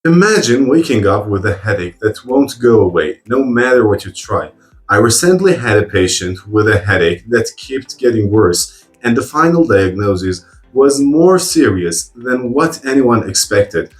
Imagine waking up with a headache that won't go away, no matter what you try. I recently had a patient with a headache that kept getting worse, and the final diagnosis was more serious than what anyone expected: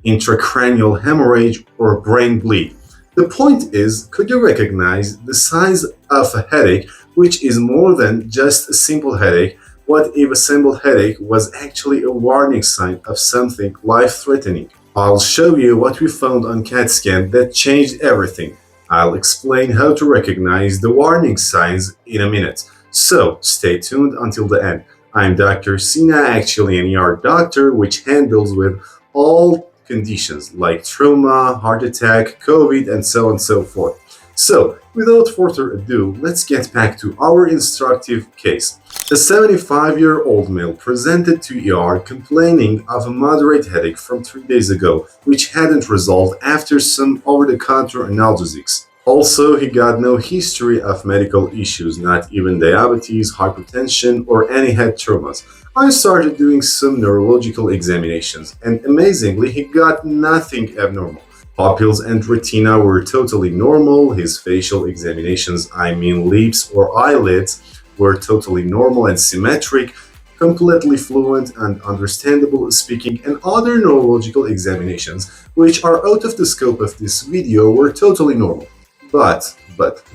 intracranial hemorrhage or brain bleed. The point is, could you recognize the signs of a headache, which is more than just a simple headache? What if a simple headache was actually a warning sign of something life threatening? I'll show you what we found on CAT scan that changed everything. I'll explain how to recognize the warning signs in a minute. So stay tuned until the end. I'm Dr. Sina, actually an ER doctor which handles with all conditions like trauma, heart attack, COVID, and so on and so forth. So, without further ado, let's get back to our instructive case. A 75-year-old male presented to ER complaining of a moderate headache from 3 days ago, which hadn't resolved after some over-the-counter analgesics. Also, he got no history of medical issues, not even diabetes, hypertension, or any head traumas. I started doing some neurological examinations, and amazingly, he got nothing abnormal. Pupils and retina were totally normal. His facial examinations, I mean lips or eyelids, were totally normal and symmetric, completely fluent and understandable speaking, and other neurological examinations, which are out of the scope of this video, were totally normal. But,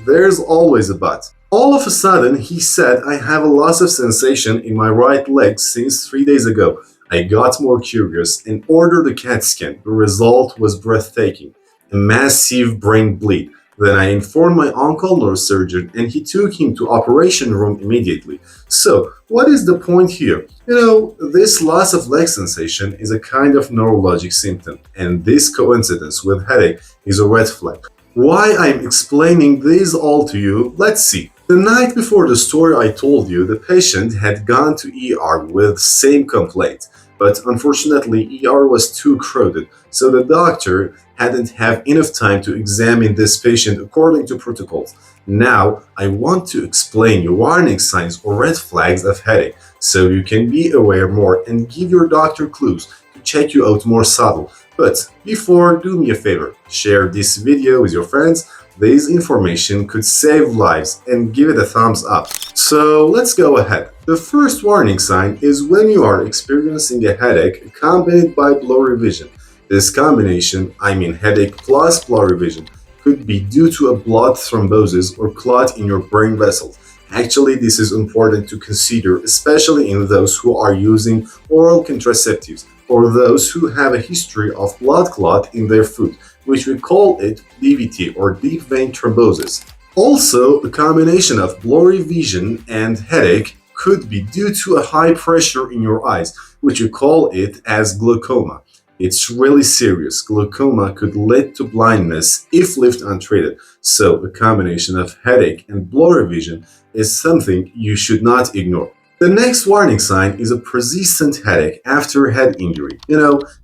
there's always a but. All of a sudden, he said, I have a loss of sensation in my right leg since 3 days ago. I got more curious and ordered a CAT scan. The result was breathtaking: a massive brain bleed. Then I informed my on-call neurosurgeon and he took him to operation room immediately. So, what is the point here? This loss of leg sensation is a kind of neurologic symptom, and this coincidence with headache is a red flag. Why I'm explaining this all to you, let's see. The night before the story I told you, the patient had gone to ER with same complaint, but unfortunately ER was too crowded, so the doctor hadn't have enough time to examine this patient according to protocols. Now, I want to explain your warning signs or red flags of headache, so you can be aware more and give your doctor clues to check you out more subtle. But before, do me a favor, share this video with your friends. This information could save lives, and give it a thumbs up. So let's go ahead. The first warning sign is when you are experiencing a headache accompanied by blurry vision. This combination, I mean headache plus blurry vision, could be due to a blood thrombosis or clot in your brain vessels. Actually, this is important to consider, especially in those who are using oral contraceptives or those who have a history of blood clot in their foot, which we call it DVT or deep vein thrombosis. Also, a combination of blurry vision and headache could be due to a high pressure in your eyes, which we call it as glaucoma. It's really serious. Glaucoma could lead to blindness if left untreated. So, a combination of headache and blurry vision is something you should not ignore. The next warning sign is a persistent headache after head injury.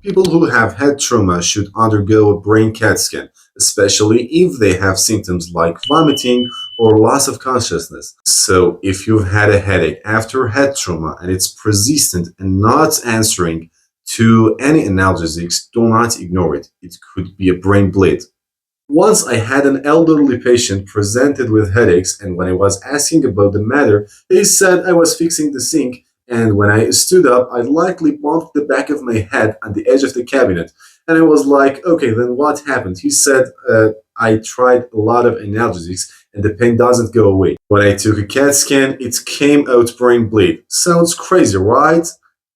People who have head trauma should undergo a brain CAT scan, especially if they have symptoms like vomiting or loss of consciousness. So, if you've had a headache after head trauma and it's persistent and not answering to any analgesics, do not ignore it. It could be a brain bleed. Once I had an elderly patient presented with headaches, and when I was asking about the matter, he said I was fixing the sink, and when I stood up, I lightly bumped the back of my head on the edge of the cabinet. And I was like, okay, then what happened? He said, I tried a lot of analgesics and the pain doesn't go away. When I took a CAT scan, it came out brain bleed. Sounds crazy, right?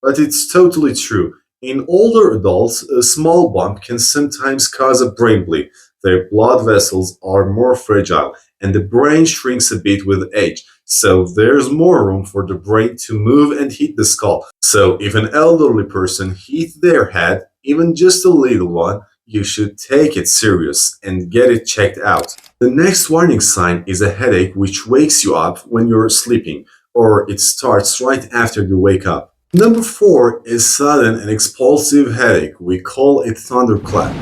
But it's totally true. In older adults, a small bump can sometimes cause a brain bleed. Their blood vessels are more fragile, and the brain shrinks a bit with age, so there's more room for the brain to move and hit the skull. So if an elderly person hits their head, even just a little one, you should take it serious and get it checked out. The next warning sign is a headache which wakes you up when you're sleeping, or it starts right after you wake up. Number 4 is sudden and explosive headache. We call it thunderclap.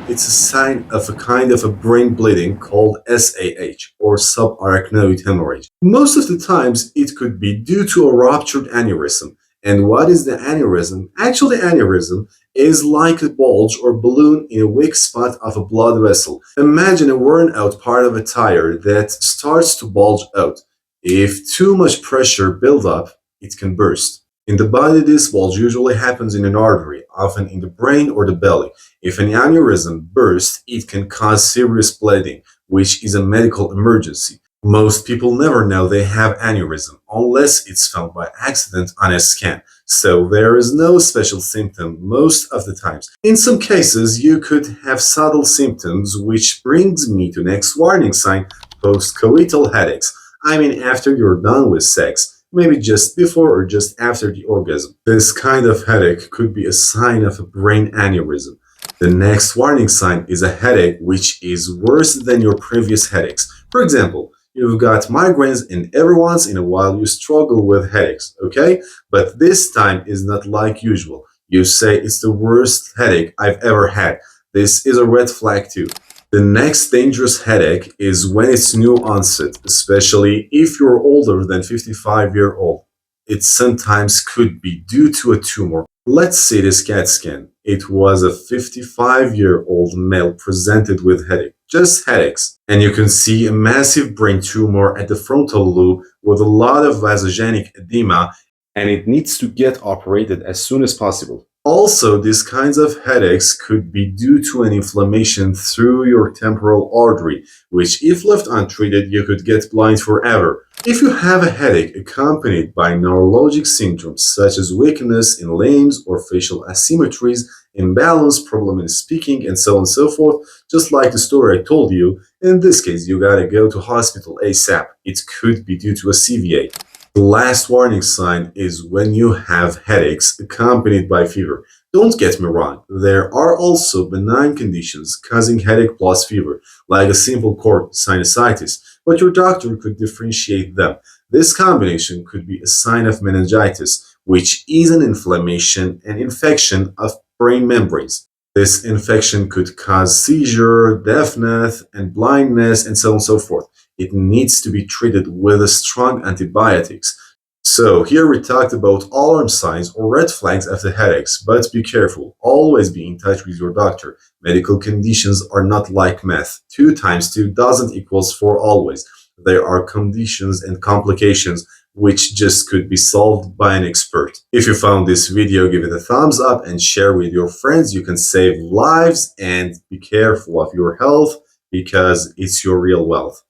It's a sign of a kind of a brain bleeding called SAH or subarachnoid hemorrhage. Most of the times it could be due to a ruptured aneurysm. And what is the aneurysm? Actually, aneurysm is like a bulge or balloon in a weak spot of a blood vessel. Imagine a worn out part of a tire that starts to bulge out. If too much pressure builds up, it can burst. In the body, this bulge usually happens in an artery, often in the brain or the belly. If an aneurysm bursts, it can cause serious bleeding, which is a medical emergency. Most people never know they have aneurysm unless it's found by accident on a scan, so there is no special symptom most of the times. In some cases, you could have subtle symptoms, which brings me to next warning sign: postcoital headaches. I mean, after you're done with sex, maybe just before or just after the orgasm. This kind of headache could be a sign of a brain aneurysm. The next warning sign is a headache which is worse than your previous headaches. For example, you've got migraines and every once in a while you struggle with headaches, okay? But this time is not like usual. You say it's the worst headache I've ever had. This is a red flag too. The next dangerous headache is when it's new onset, especially if you're older than 55-year-old. It sometimes could be due to a tumor. Let's see this CAT scan. It was a 55-year-old male presented with headache, just headaches. And you can see a massive brain tumor at the frontal lobe with a lot of vasogenic edema, and it needs to get operated as soon as possible. Also, these kinds of headaches could be due to an inflammation through your temporal artery, which if left untreated, you could get blind forever. If you have a headache accompanied by neurologic symptoms such as weakness in limbs or facial asymmetries, imbalance, problem in speaking, and so on and so forth, just like the story I told you, in this case you gotta go to hospital ASAP. It could be due to a CVA. The last warning sign is when you have headaches accompanied by fever. Don't get me wrong, there are also benign conditions causing headache plus fever, like a simple cold sinusitis, but your doctor could differentiate them. This combination could be a sign of meningitis, which is an inflammation and infection of brain membranes. This infection could cause seizure, deafness, and blindness, and so on and so forth. It needs to be treated with strong antibiotics. So here we talked about alarm signs or red flags of the headaches, but be careful. Always be in touch with your doctor. Medical conditions are not like math. 2 times 2 doesn't equals 4 always. There are conditions and complications which just could be solved by an expert. If you found this video, give it a thumbs up and share with your friends. You can save lives and be careful of your health because it's your real wealth.